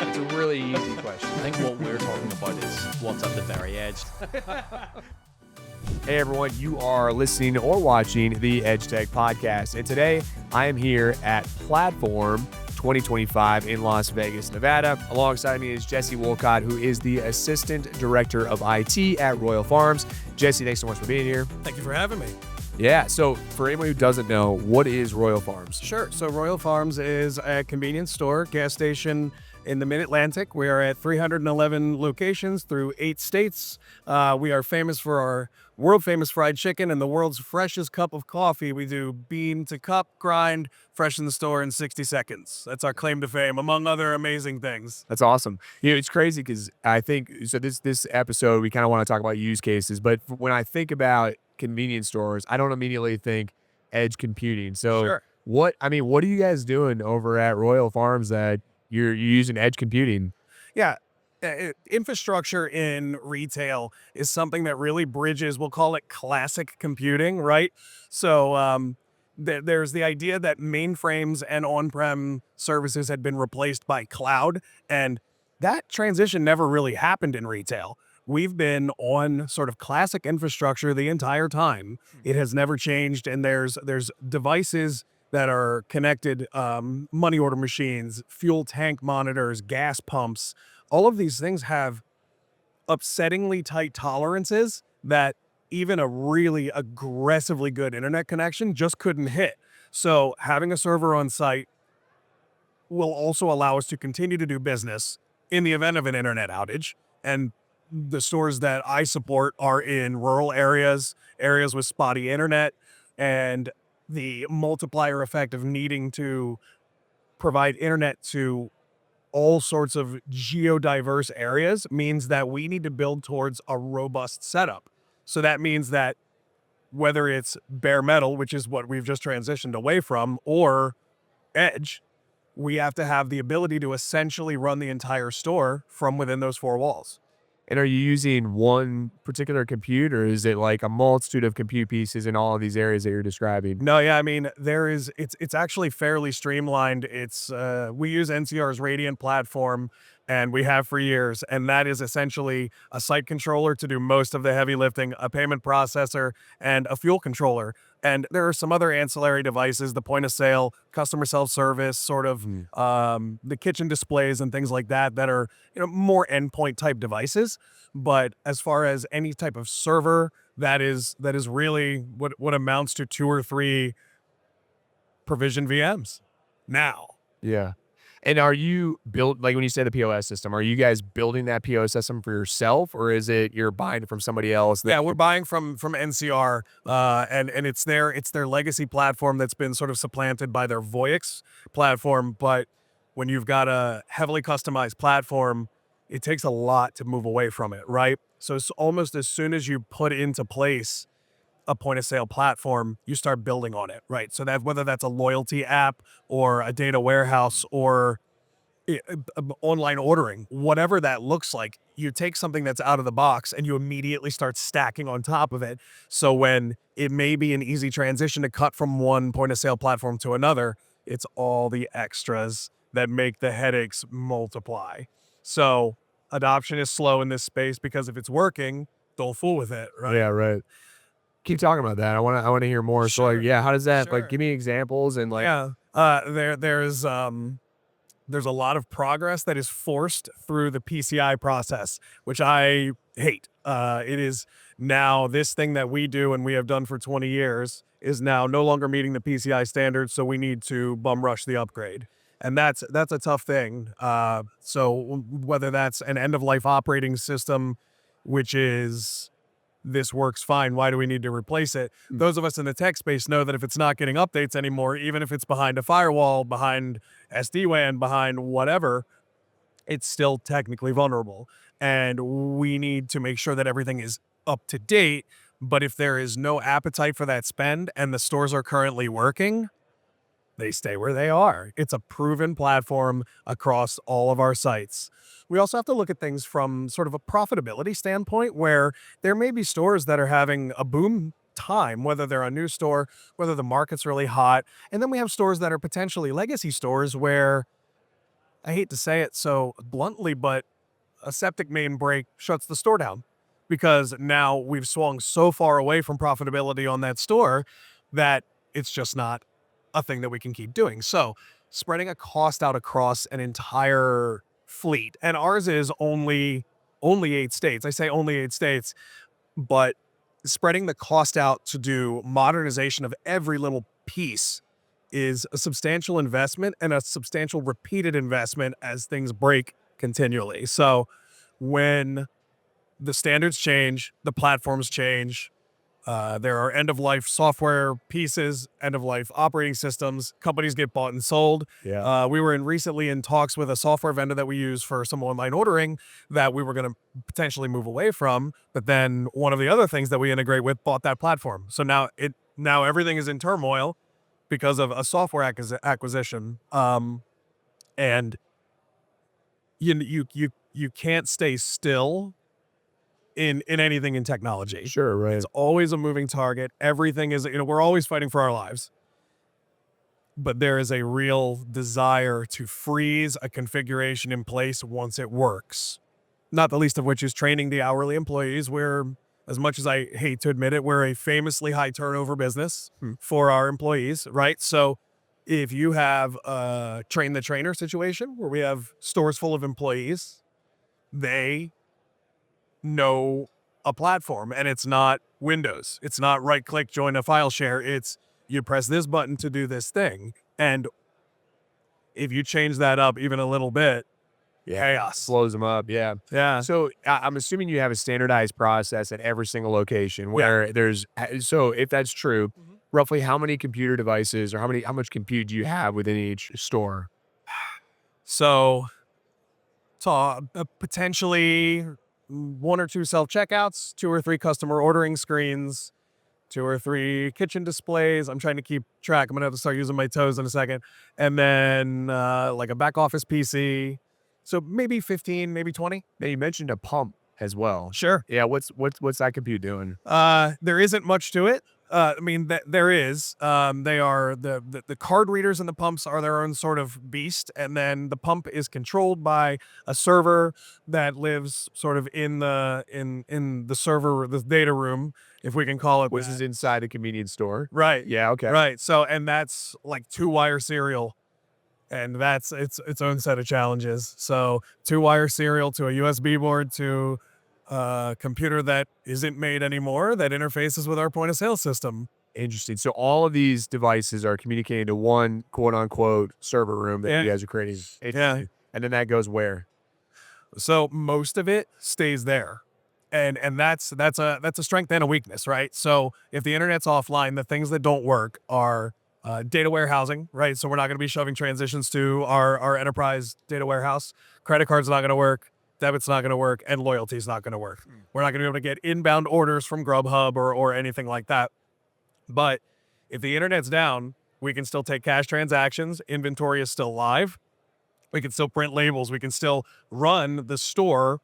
It's a really easy question. I think what we're talking about is what's at the very edge. Hey everyone, you are listening or watching the EdgeTech Podcast, and today I am here at Platform 2025 in Las Vegas, Nevada. Alongside me is Jesse Wolcott, who is the Assistant Director of IT at Royal Farms. Jesse, thanks so much for being here. Thank you for having me. Yeah, so for anyone who doesn't know, what is Royal Farms? Sure. So Royal Farms is a convenience store, gas station in the Mid-Atlantic. We are at 311 locations through 8 states. We are famous for our world-famous fried chicken and the world's freshest cup of coffee. We do bean to cup grind, fresh in the store in 60 seconds. That's our claim to fame, among other amazing things. That's awesome. You know, it's crazy because I think, so this episode, we kind of want to talk about use cases, but when I think about convenience stores, I don't immediately think edge computing. So Sure. what are you guys doing over at Royal Farms that you're using edge computing? Yeah. Infrastructure in retail is something that really bridges, we'll call it classic computing, right? So there's the idea that mainframes and on-prem services had been replaced by cloud, and that transition never really happened in retail. We've been on sort of classic infrastructure the entire time. It has never changed, and there's devices that are connected, money order machines, fuel tank monitors, gas pumps. All of these things have upsettingly tight tolerances that even a really aggressively good internet connection just couldn't hit. So having a server on site will also allow us to continue to do business in the event of an internet outage. And the stores that I support are in rural areas with spotty internet, and the multiplier effect of needing to provide internet to all sorts of geodiverse areas means that we need to build towards a robust setup. So that means that whether it's bare metal, which is what we've just transitioned away from, or edge, we have to have the ability to essentially run the entire store from within those 4 walls. And are you using one particular compute, or is it like a multitude of compute pieces in all of these areas that you're describing? No, yeah, I mean, it's actually fairly streamlined. It's we use NCR's Radiant platform, and we have for years, and that is essentially a site controller to do most of the heavy lifting, a payment processor, and a fuel controller. And there are some other ancillary devices, the point of sale, customer self-service, sort of the kitchen displays and things like that that are, more endpoint type devices. But as far as any type of server, that is really what amounts to 2 or 3 provisioned VMs now. Yeah. And are you like when you say the POS system, are you guys building that POS system for yourself, or is it you're buying it from somebody else? Yeah, we're buying from NCR, and it's their legacy platform that's been sort of supplanted by their Voyix platform. But when you've got a heavily customized platform, it takes a lot to move away from it, right? So it's almost as soon as you put into place a point of sale platform, you start building on it, right? So that whether that's a loyalty app or a data warehouse or online ordering, whatever that looks like, you take something that's out of the box and you immediately start stacking on top of it. So when it may be an easy transition to cut from one point of sale platform to another, it's all the extras that make the headaches multiply. So adoption is slow in this space because if it's working, don't fool with it, right? Yeah, right. Keep talking about that. I want to hear more. Sure. So like, yeah, how does that Sure. like give me examples and like There's a lot of progress that is forced through the PCI process, which I hate. It is now this thing that we do and we have done for 20 years is now no longer meeting the PCI standards, so we need to bum rush the upgrade. And that's a tough thing. So whether that's an end-of-life operating system, which is this works fine, why do we need to replace it? Those of us in the tech space know that if it's not getting updates anymore, even if it's behind a firewall, behind SD-WAN, behind whatever, it's still technically vulnerable. And we need to make sure that everything is up to date. But if there is no appetite for that spend and the stores are currently working, they stay where they are. It's a proven platform across all of our sites. We also have to look at things from sort of a profitability standpoint, where there may be stores that are having a boom time, whether they're a new store, whether the market's really hot. And then we have stores that are potentially legacy stores where I hate to say it so bluntly, but a septic main break shuts the store down because now we've swung so far away from profitability on that store that it's just not a thing that we can keep doing. So spreading a cost out across an entire fleet, and ours is only 8 states. I say only 8 states, but spreading the cost out to do modernization of every little piece is a substantial investment and a substantial repeated investment as things break continually. So when the standards change, the platforms change, there are end-of-life software pieces, end-of-life operating systems. Companies get bought and sold. Yeah. We were recently in talks with a software vendor that we use for some online ordering that we were going to potentially move away from. But then one of the other things that we integrate with bought that platform. So now everything is in turmoil because of a software acquisition. And you can't stay still in anything in technology. Sure, right. It's always a moving target. Everything is, we're always fighting for our lives. But there is a real desire to freeze a configuration in place once it works. Not the least of which is training the hourly employees. We're, as much as I hate to admit it, we're a famously high turnover business for our employees, right? So if you have a train the trainer situation where we have stores full of employees, they know a platform, and it's not Windows. It's not right click, join a file share. It's you press this button to do this thing. And if you change that up even a little bit, chaos. Slows them up. Yeah. Yeah. So I'm assuming you have a standardized process at every single location where so if that's true, roughly how many computer devices or how much compute do you have within each store? So potentially 1 or 2 self-checkouts, 2 or 3 customer ordering screens, 2 or 3 kitchen displays. I'm trying to keep track. I'm going to have to start using my toes in a second. And then like a back office PC. So maybe 15, maybe 20. Now you mentioned a pump as well. Sure. Yeah. What's that compute doing? There isn't much to it. There is. They are the card readers and the pumps are their own sort of beast, and then the pump is controlled by a server that lives sort of in the server, the data room, if we can call it. This is inside a convenience store. Right. Yeah. Okay. Right. So, and that's like 2-wire serial, and that's its own set of challenges. So 2-wire serial to a USB board to computer that isn't made anymore that interfaces with our point of sale system. Interesting. So all of these devices are communicating to one quote unquote server room that you guys are creating. Yeah. And then that goes where? So most of it stays there. And that's a strength and a weakness, right? So if the internet's offline, the things that don't work are data warehousing, right? So we're not going to be shoving transitions to our enterprise data warehouse. Credit card's not going to work. Debit's not going to work, and loyalty's not going to work. We're not going to be able to get inbound orders from Grubhub or anything like that. But if the internet's down, we can still take cash transactions. Inventory is still live. We can still print labels. We can still run the store,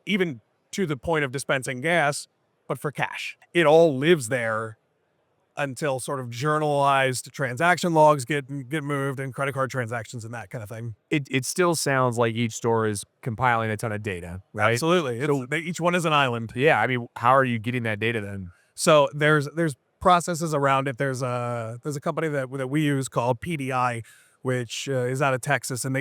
even to the point of dispensing gas, but for cash. It all lives there until sort of journalized transaction logs get moved and credit card transactions and that kind of thing. It still sounds like each store is compiling a ton of data, right? Absolutely. So, each one is an island. Yeah. I mean, how are you getting that data then? So there's processes around it. There's a company that we use called PDI, which is out of Texas, and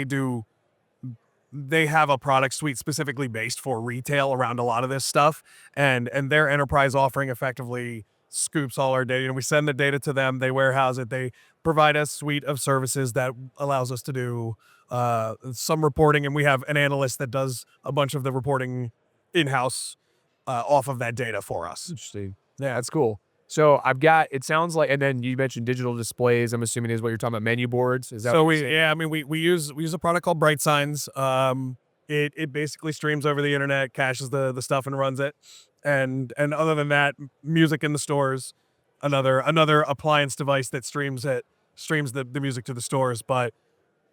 they have a product suite specifically based for retail around a lot of this stuff, and their enterprise offering effectively scoops all our data, and we send the data to them. They warehouse it. They provide a suite of services that allows us to do some reporting, and we have an analyst that does a bunch of the reporting in-house off of that data for us. Interesting. Yeah, that's cool. So it sounds like, and then you mentioned digital displays, I'm assuming is what you're talking about, menu boards. Is that so we use a product called Bright Signs. It basically streams over the internet, caches the stuff and runs it. And other than that, music in the stores, another appliance device that streams the music to the stores. But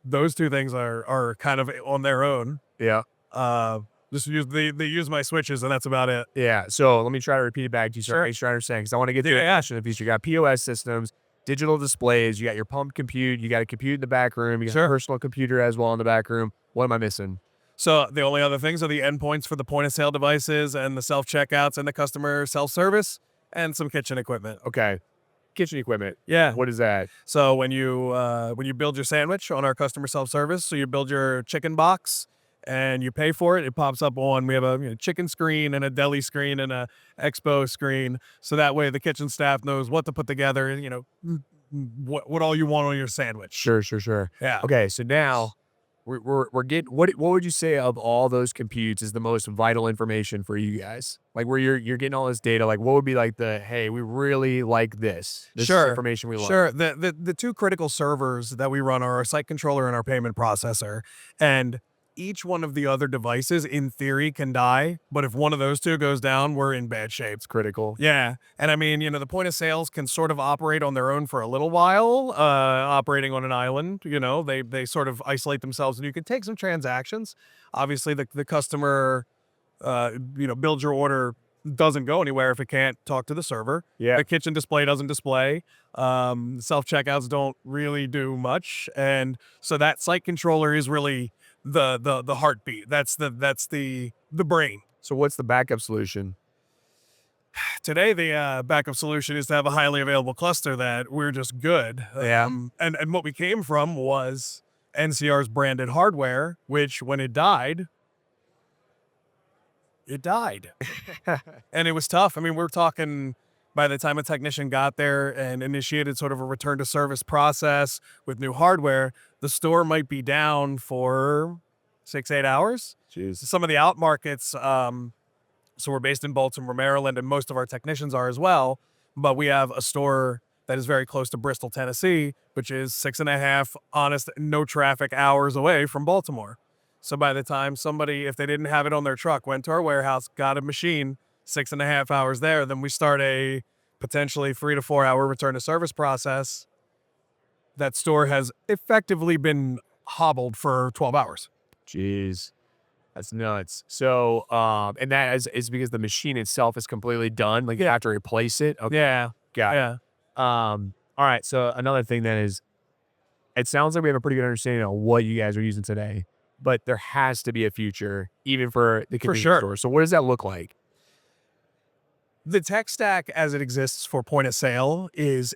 those two things are kind of on their own. Yeah. They use my switches, and that's about it. Yeah. So let me try to repeat it back to you. Sure. Make sure I understand, because I want to get to the action of these. You got POS systems, digital displays. You got your pump compute. You got a compute in the back room. You got a Sure. personal computer as well in the back room. What am I missing? So the only other things are the endpoints for the point of sale devices and the self checkouts and the customer self service and some kitchen equipment. Okay. Kitchen equipment. Yeah. What is that? So when you build your sandwich on our customer self service, so you build your chicken box and you pay for it, it pops up on. We have a chicken screen and a deli screen and a expo screen, so that way the kitchen staff knows what to put together. And what all you want on your sandwich. Sure. Yeah. Okay, so now we're getting what would you say of all those computes is the most vital information for you guys? Like where you're getting all this data, like what would be like hey, we really like this. This is information we love. Sure. The two critical servers that we run are our site controller and our payment processor. And each one of the other devices, in theory, can die. But if one of those two goes down, we're in bad shape. It's critical. Yeah. And I mean, the point of sales can sort of operate on their own for a little while, operating on an island. They sort of isolate themselves, and you can take some transactions. Obviously, the customer, builds your order, doesn't go anywhere if it can't talk to the server. Yeah. The kitchen display doesn't display. Self-checkouts don't really do much. And so that site controller is really the heartbeat. That's the brain. So what's the backup solution? Today, the backup solution is to have a highly available cluster that we're just good. Yeah. And what we came from was NCR's branded hardware, which when it died, and it was tough. I mean, we're talking by the time a technician got there and initiated sort of a return to service process with new hardware, the store might be down for 6-8 hours. Jeez. Some of the out markets, so we're based in Baltimore, Maryland, and most of our technicians are as well. But we have a store that is very close to Bristol, Tennessee, which is 6.5 honest, no traffic hours away from Baltimore. So by the time somebody, if they didn't have it on their truck, went to our warehouse, got a machine, 6.5 hours there, then we start a potentially 3 to 4 hour return to service process. That store has effectively been hobbled for 12 hours. Jeez. That's nuts. So, and that is because the machine itself is completely done. Like you have to replace it. Okay. Yeah. Got it. Yeah. All right. So another thing then is, it sounds like we have a pretty good understanding of what you guys are using today, but there has to be a future even for the convenience store. So what does that look like? The tech stack as it exists for point of sale is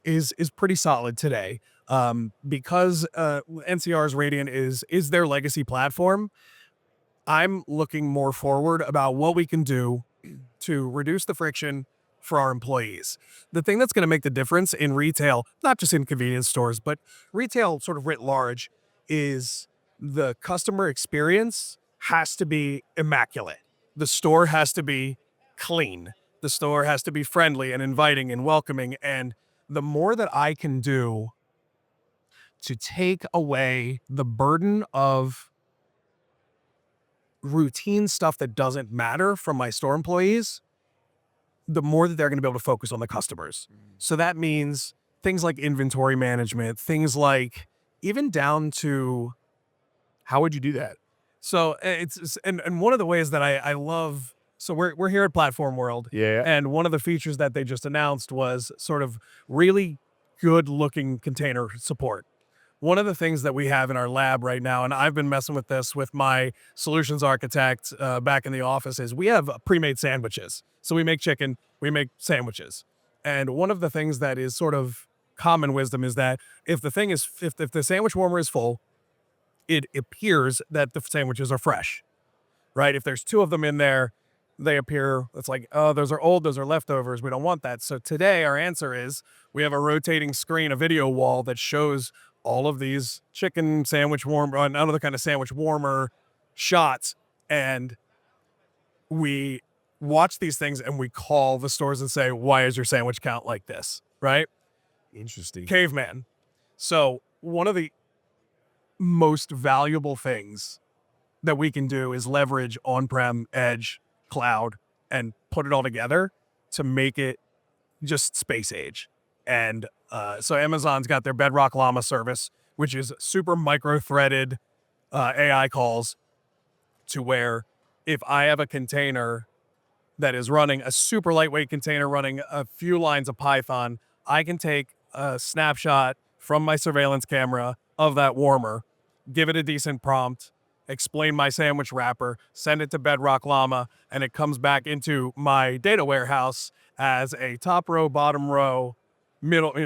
pretty solid today. Because NCR's Radiant is their legacy platform. I'm looking more forward about what we can do to reduce the friction for our employees. The thing that's going to make the difference in retail, not just in convenience stores, but retail sort of writ large, is the customer experience has to be immaculate. The store has to be clean. The store has to be friendly and inviting and welcoming. And the more that I can do to take away the burden of routine stuff that doesn't matter from my store employees, the more that they're going to be able to focus on the customers. So that means things like inventory management, things like even down to, How would you do that? so it's and one of the ways that I love, so we're here at Platform World. Yeah. And one of the features that they just announced was sort of really good looking container support. One of the things that we have in our lab right now, and I've been messing with this with my solutions architect back in the office, is we have pre-made sandwiches. So we make chicken, we make sandwiches. And one of the things that is sort of common wisdom is that if the sandwich warmer is full, it appears that the sandwiches are fresh, right? If there's 2 of them in there, they appear, it's like, oh, those are old, those are leftovers. We don't want that. So today our answer is we have a rotating screen, a video wall that shows all of these chicken sandwich warmer, another kind of sandwich warmer shots. And we watch these things and we call the stores and say, why is your sandwich count like this? Right? Interesting. Caveman. So one of the most valuable things that we can do is leverage on-prem, edge, cloud, and put it all together to make it just space age. And so Amazon's got their Bedrock Llama service, which is super micro-threaded AI calls, to where if I have a container that is running, a super lightweight container running a few lines of Python, I can take a snapshot from my surveillance camera of that warmer, give it a decent prompt, explain my sandwich wrapper, send it to Bedrock Llama, and it comes back into my data warehouse as a top row, bottom row,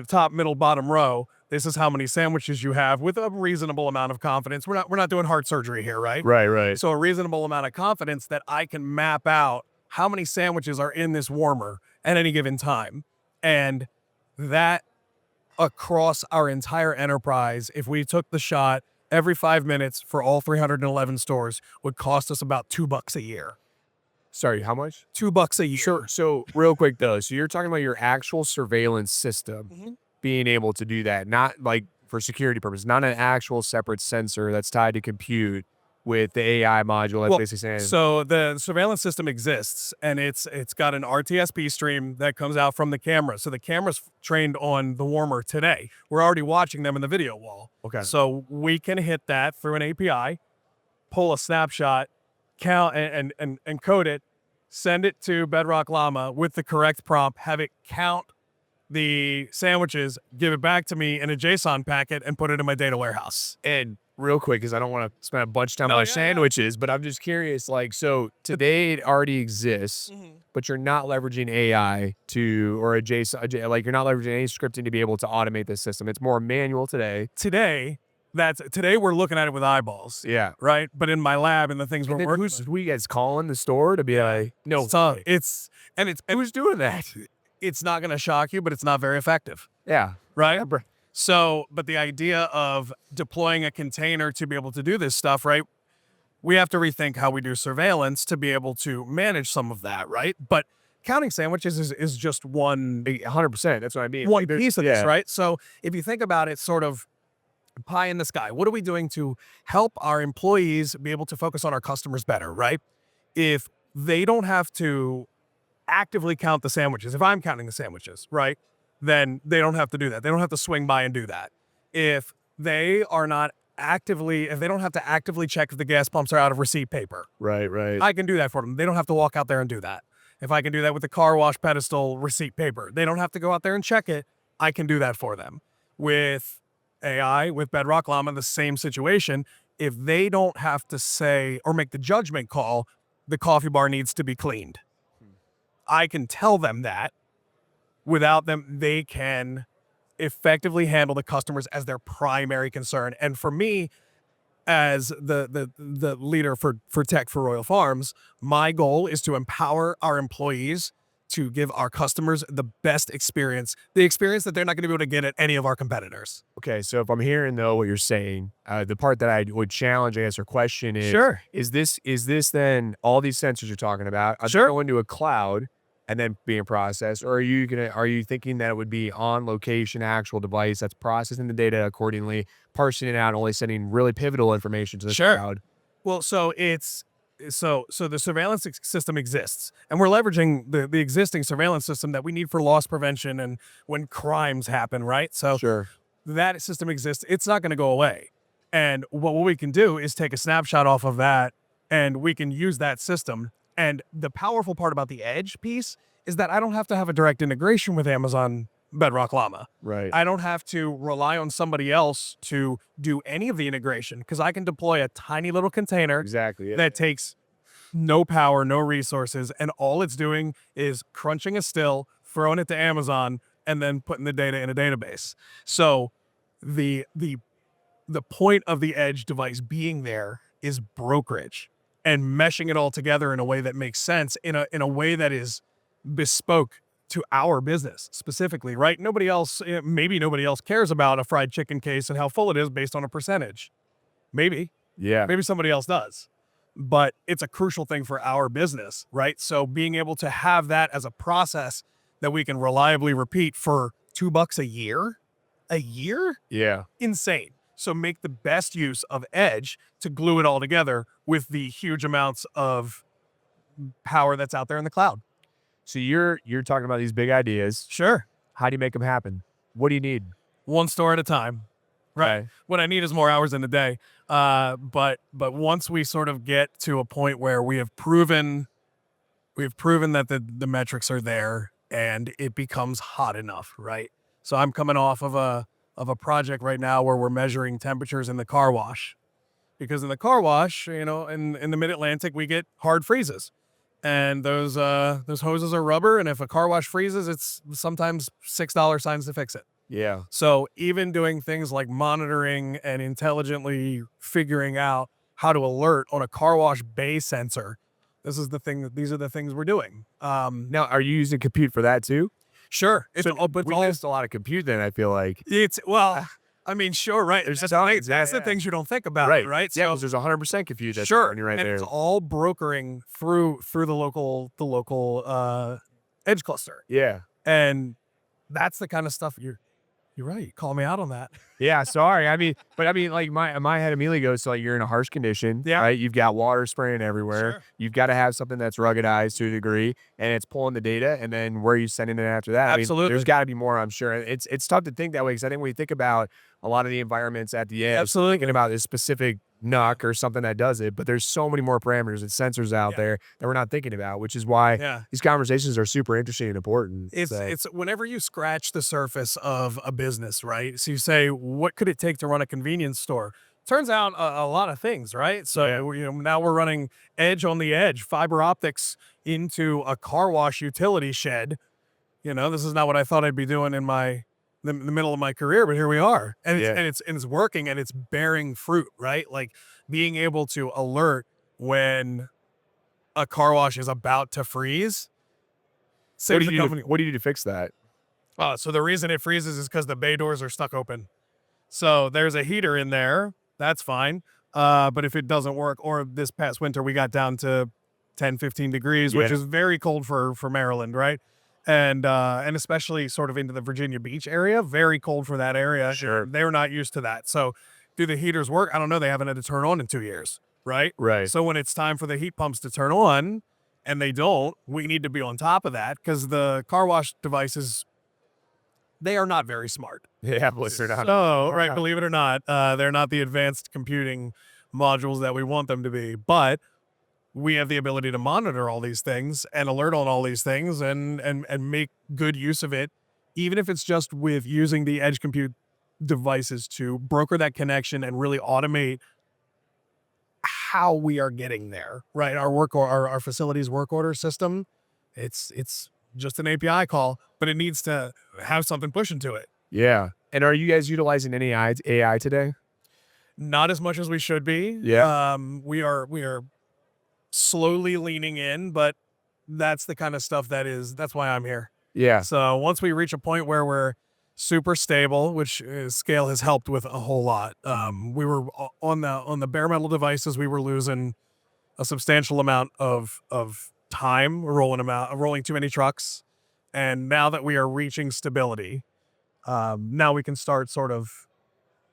top, middle, bottom row. This is how many sandwiches you have with a reasonable amount of confidence. We're not doing heart surgery here, right? Right. So a reasonable amount of confidence that I can map out how many sandwiches are in this warmer at any given time. And that across our entire enterprise, if we took the shot every 5 minutes for all 311 stores, would cost us about $2 a year. Sorry, how much? $2 a year. Sure. So real quick though, so you're talking about your actual surveillance system being able to do that, not like for security purposes, not an actual separate sensor that's tied to compute with the AI module. That's basically saying. So the surveillance system exists, and it's got an RTSP stream that comes out from the camera. So the camera's trained on the warmer today. We're already watching them in the video wall. Okay. So we can hit that through an API, pull a snapshot, count and code it, send it to Bedrock Llama with the correct prompt, have it count the sandwiches, give it back to me in a JSON packet, and put it in my data warehouse. And real quick, because I don't want to spend a bunch of time on sandwiches, but I'm just curious, like, so today it already exists, but you're not leveraging AI or a JSON, like you're not leveraging any scripting to be able to automate this system. It's more manual today. Today we're looking at it with eyeballs. Yeah. Right. But in my lab and the things we're working with, who you guys calling the store to be like, no, who's doing that? It's not going to shock you, but it's not very effective. Yeah. Right. So, but the idea of deploying a container to be able to do this stuff, right? We have to rethink how we do surveillance to be able to manage some of that, right? But counting sandwiches is just 100%. That's what I mean. One piece of this, right? So if you think about it, sort of pie in the sky, what are we doing to help our employees be able to focus on our customers better, right? If they don't have to actively count the sandwiches, if I'm counting the sandwiches, right, then they don't have to do that. They don't have to swing by and do that. If they don't have to actively check if the gas pumps are out of receipt paper, right, I can do that for them. They don't have to walk out there and do that. If I can do that with the car wash pedestal receipt paper, they don't have to go out there and check it. I can do that for them. With AI, with Bedrock Llama, the same situation. If they don't have to say or make the judgment call, the coffee bar needs to be cleaned, I can tell them that. Without them, they can effectively handle the customers as their primary concern. And for me, as the leader for tech for Royal Farms, my goal is to empower our employees to give our customers the best experience, the experience that they're not going to be able to get at any of our competitors. Okay, so if I'm hearing though what you're saying, the part that I would challenge, I guess, or question is, is this then all these sensors you're talking about are going to a cloud and then being processed, or are you thinking that it would be on location, actual device that's processing the data accordingly, parsing it out, and only sending really pivotal information to the cloud? Well, so so the surveillance system exists, and we're leveraging the existing surveillance system that we need for loss prevention and when crimes happen, right? So that system exists. It's not going to go away. And what we can do is take a snapshot off of that, and we can use that system. And the powerful part about the edge piece is that I don't have to have a direct integration with Amazon Bedrock Llama. Right. I don't have to rely on somebody else to do any of the integration, because I can deploy a tiny little container that takes no power, no resources, and all it's doing is crunching a still, throwing it to Amazon, and then putting the data in a database. So the point of the edge device being there is brokerage and meshing it all together in a way that makes sense, in a way that is bespoke to our business specifically, right? Maybe nobody else cares about a fried chicken case and how full it is based on a percentage. Maybe somebody else does, but it's a crucial thing for our business, right? So being able to have that as a process that we can reliably repeat for $2 a year, insane. So make the best use of edge to glue it all together with the huge amounts of power that's out there in the cloud. So you're talking about these big ideas. Sure. How do you make them happen? What do you need? One store at a time. Right. Okay. What I need is more hours in the day. But once we sort of get to a point where we have proven that the metrics are there and it becomes hot enough, right? So I'm coming off of a project right now where we're measuring temperatures in the car wash, because in the car wash, in the Mid-Atlantic, we get hard freezes, and those hoses are rubber, and if a car wash freezes, it's sometimes $6 signs to fix it. Yeah. So even doing things like monitoring and intelligently figuring out how to alert on a car wash bay sensor, these are the things we're doing. Now, are you using compute for that too? Sure. But we missed a lot of compute then, I feel like. Sure, right. There's that's the things you don't think about, right? Yeah, So, because there's 100% compute that's sure, running right and there. it's all brokering through the local edge cluster, Yeah. and that's the kind of stuff you're right. Call me out on that. Yeah, sorry. Like my head immediately goes to like you're in a harsh condition, Yeah. right? You've got water spraying everywhere. Sure. You've got to have something that's ruggedized to a degree, and it's pulling the data, and then where are you sending it after that? Absolutely. There's got to be more, I'm sure. It's tough to think that way because I think when you think about a lot of the environments at the edge, Absolutely. thinking about this specific NUC or something that does it, but there's so many more parameters and sensors out there that we're not thinking about, which is why these conversations are super interesting and important. It's whenever you scratch the surface of a business, right? So you say, what could it take to run a convenience store? Turns out a lot of things, right? So now we're running edge on the edge, fiber optics into a car wash utility shed. This is not what I thought I'd be doing in the middle of my career, but here we are, and it's working, and it's bearing fruit, right? Like being able to alert when a car wash is about to freeze. What do you do to fix that? So the reason it freezes is because the bay doors are stuck open. So there's a heater in there. That's fine. But if it doesn't work, or this past winter we got down to 10, 15 degrees, which is very cold for Maryland, right? And especially sort of into the Virginia Beach area, very cold for that area. Sure. They're not used to that. So do the heaters work? I don't know. They haven't had to turn on in 2 years, right? Right. So when it's time for the heat pumps to turn on and they don't, we need to be on top of that, because the car wash devices, they are not very smart. Yeah, believe it or not. So, right, believe it or not, they're not the advanced computing modules that we want them to be, but we have the ability to monitor all these things and alert on all these things and make good use of it, even if it's just with using the edge compute devices to broker that connection and really automate how we are getting there, right? Our facilities work order system, it's just an API call, but it needs to have something pushing to it. Yeah. And are you guys utilizing any AI today? Not as much as we should be. Yeah. We are slowly leaning in, but that's the kind of stuff that's why I'm here. Yeah. So once we reach a point where we're super stable, which scale has helped with a whole lot. We were on the bare metal devices, we were losing a substantial amount of time rolling too many trucks. And now that we are reaching stability, now we can start sort of,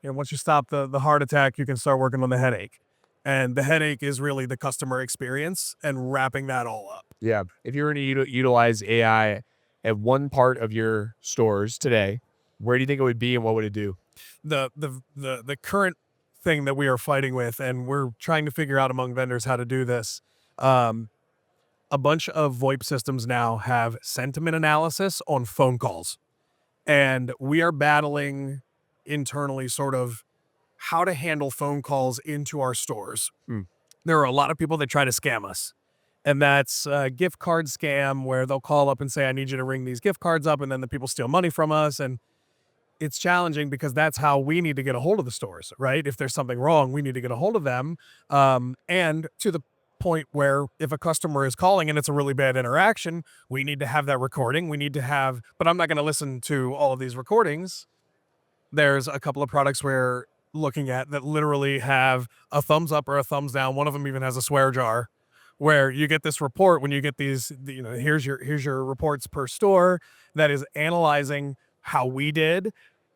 once you stop the heart attack, you can start working on the headache. And the headache is really the customer experience and wrapping that all up. Yeah. If you were to utilize AI at one part of your stores today, where do you think it would be and what would it do? The current thing that we are fighting with, and we're trying to figure out among vendors how to do this, a bunch of VoIP systems now have sentiment analysis on phone calls. And we are battling internally sort of how to handle phone calls into our stores. There are a lot of people that try to scam us. And that's a gift card scam where they'll call up and say, I need you to ring these gift cards up. And then the people steal money from us. And it's challenging because that's how we need to get a hold of the stores, right? If there's something wrong, we need to get a hold of them. And to the point where if a customer is calling and it's a really bad interaction, we need to have that recording. But I'm not going to listen to all of these recordings. There's a couple of products we're looking at that literally have a thumbs up or a thumbs down. One of them even has a swear jar, where you get this report when you get these, here's your reports per store that is analyzing how we did,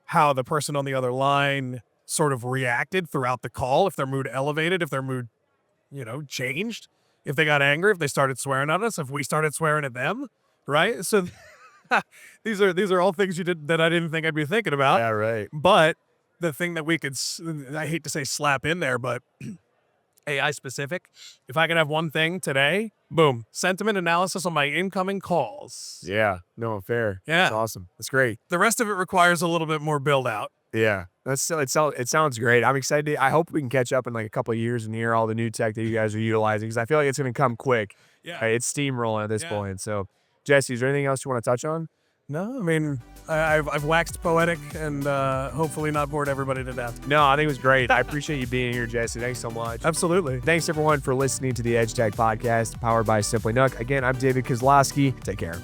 how the person on the other line sort of reacted throughout the call, if their mood elevated, if their mood, changed, if they got angry, if they started swearing at us, if we started swearing at them, right? So these are all things that I didn't think I'd be thinking about. Yeah, right. But the thing that we could, I hate to say slap in there, but AI specific. If I could have one thing today, boom, sentiment analysis on my incoming calls. Yeah, no, fair. Yeah. That's awesome. That's great. The rest of it requires a little bit more build out. Yeah, it sounds great. I'm excited. I hope we can catch up in like a couple of years and hear all the new tech that you guys are utilizing, because I feel like it's going to come quick. Yeah. Right? It's steamrolling at this point. So, Jesse, is there anything else you want to touch on? No, I mean, I've waxed poetic and hopefully not bored everybody to death. No, I think it was great. I appreciate you being here, Jesse. Thanks so much. Absolutely. Thanks, everyone, for listening to the EdgeTech Podcast, powered by Simply SNUC. Again, I'm David Kosloski. Take care.